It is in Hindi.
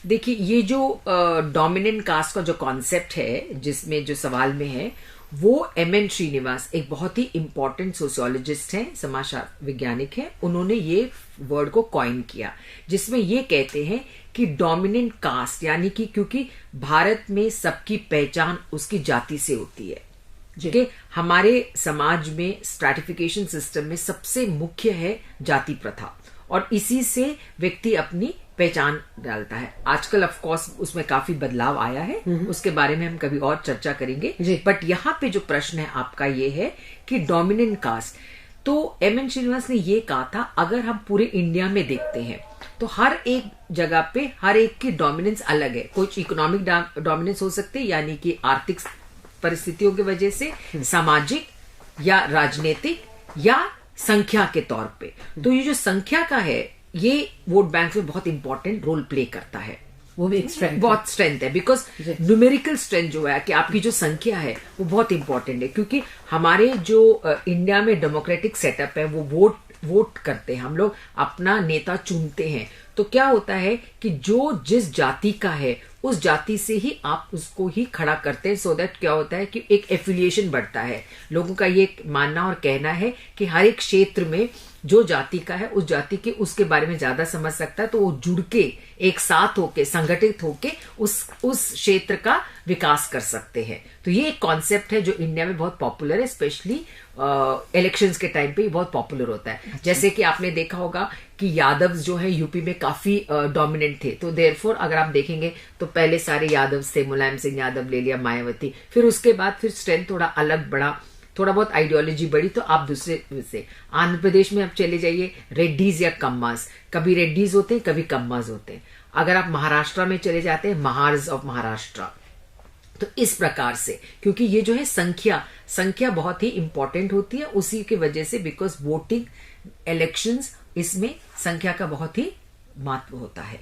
देखिए, ये जो डोमिनेंट कास्ट का जो कॉन्सेप्ट है, जिसमें जो सवाल में है, वो एम.एन. श्रीनिवास एक बहुत ही इंपॉर्टेंट सोशियोलॉजिस्ट हैं, समाज वैज्ञानिक हैं। उन्होंने ये वर्ड को कॉइन किया, जिसमें ये कहते हैं कि डोमिनेंट कास्ट, यानी कि क्योंकि भारत में सबकी पहचान उसकी जाति से होती है, कि हमारे समाज में स्ट्रैटिफिकेशन सिस्टम में सबसे मुख्य है जाति प्रथा, और इसी से व्यक्ति अपनी पहचान डालता है। आजकल ऑफ कोर्स उसमें काफी बदलाव आया है, उसके बारे में हम कभी और चर्चा करेंगे। बट यहाँ पे जो प्रश्न है आपका ये है कि डोमिनेंट कास्ट, तो एम.एन. श्रीनिवास ने ये कहा था, अगर हम पूरे इंडिया में देखते हैं तो हर एक जगह पे हर एक की डोमिनेंस अलग है। कुछ इकोनॉमिक डोमिनेंस हो सकते हैं, यानी कि आर्थिक परिस्थितियों की वजह से, सामाजिक या राजनीतिक या संख्या के तौर पे। तो ये जो संख्या का है, ये वोट बैंक में बहुत इंपॉर्टेंट रोल प्ले करता है। वो भी एक स्ट्रेंथ, बहुत स्ट्रेंथ है, बिकॉज न्यूमेरिकल स्ट्रेंथ जो है कि आपकी जो संख्या है वो बहुत इंपॉर्टेंट है। क्योंकि हमारे जो इंडिया में डेमोक्रेटिक सेटअप है, वो वोट करते हैं, हम लोग अपना नेता चुनते हैं। तो क्या होता है कि जो जिस जाति का है उस जाति से ही आप उसको ही खड़ा करते हैं। सो दैट क्या होता है कि एक एफिलिएशन बढ़ता है। लोगों का ये मानना और कहना है कि हर एक क्षेत्र में जो जाति का है, उस जाति के उसके बारे में ज्यादा समझ सकता है, तो वो जुड़ के एक साथ होके, संगठित होके उस क्षेत्र का विकास कर सकते हैं। तो ये एक कॉन्सेप्ट है जो इंडिया में बहुत पॉपुलर है, स्पेशली इलेक्शंस के टाइम पे बहुत पॉपुलर होता है। अच्छा। जैसे कि आपने देखा होगा कि यादव जो है यूपी में काफी डोमिनेंट थे, तो देयरफॉर अगर आप देखेंगे तो पहले सारे यादव थे, मुलायम सिंह यादव ले लिया, मायावती, फिर उसके बाद फिर स्ट्रेंथ थोड़ा अलग बढ़ा, थोड़ा बहुत आइडियोलॉजी बढ़ी, तो आप दूसरे से आंध्र प्रदेश में आप चले जाइए, रेड्डीज या कम्मास, कभी रेड्डीज होते हैं कभी कम्मास होते हैं। अगर आप महाराष्ट्र में चले जाते हैं, महार्स ऑफ महाराष्ट्र। तो इस प्रकार से, क्योंकि ये जो है संख्या बहुत ही इंपॉर्टेंट होती है, उसी की वजह से, बिकॉज वोटिंग इलेक्शंस, इसमें संख्या का बहुत ही महत्व होता है।